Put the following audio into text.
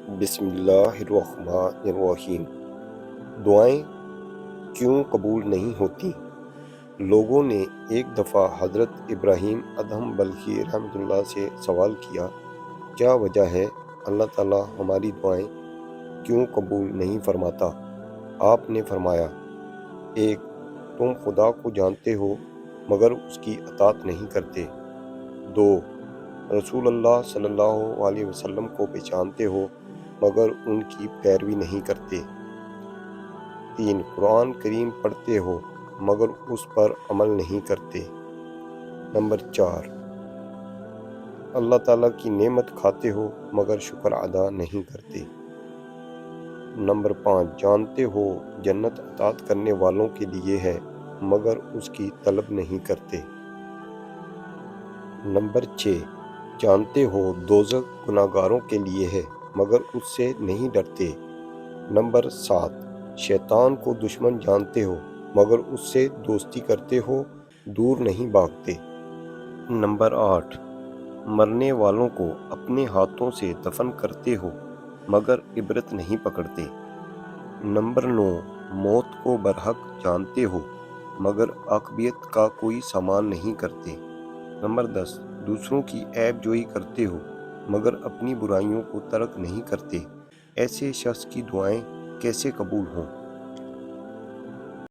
بسم اللہ الرحمن الرحیم۔ دعائیں کیوں قبول نہیں ہوتی؟ لوگوں نے ایک دفعہ حضرت ابراہیم ادہم بلخی رحمۃ اللہ سے سوال کیا، کیا وجہ ہے اللہ تعالیٰ ہماری دعائیں کیوں قبول نہیں فرماتا؟ آپ نے فرمایا، ایک، تم خدا کو جانتے ہو مگر اس کی اطاعت نہیں کرتے۔ دو، رسول اللہ صلی اللہ علیہ وسلم کو پہچانتے ہو مگر ان کی پیروی نہیں کرتے۔ تین، قرآن کریم پڑھتے ہو مگر اس پر عمل نہیں کرتے۔ نمبر چار، اللہ تعالیٰ کی نعمت کھاتے ہو مگر شکر ادا نہیں کرتے۔ نمبر پانچ، جانتے ہو جنت اطاعت کرنے والوں کے لیے ہے مگر اس کی طلب نہیں کرتے۔ نمبر چھ، جانتے ہو دوزخ گناہگاروں کے لیے ہے مگر اس سے نہیں ڈرتے۔ نمبر سات، شیطان کو دشمن جانتے ہو مگر اس سے دوستی کرتے ہو، دور نہیں بھاگتے۔ نمبر آٹھ، مرنے والوں کو اپنے ہاتھوں سے دفن کرتے ہو مگر عبرت نہیں پکڑتے۔ نمبر نو، موت کو برحق جانتے ہو مگر عاقبت کا کوئی سامان نہیں کرتے۔ نمبر 10، دوسروں کی عیب جوئی کرتے ہو مگر اپنی برائیوں کو ترک نہیں کرتے۔ ایسے شخص کی دعائیں کیسے قبول ہوں؟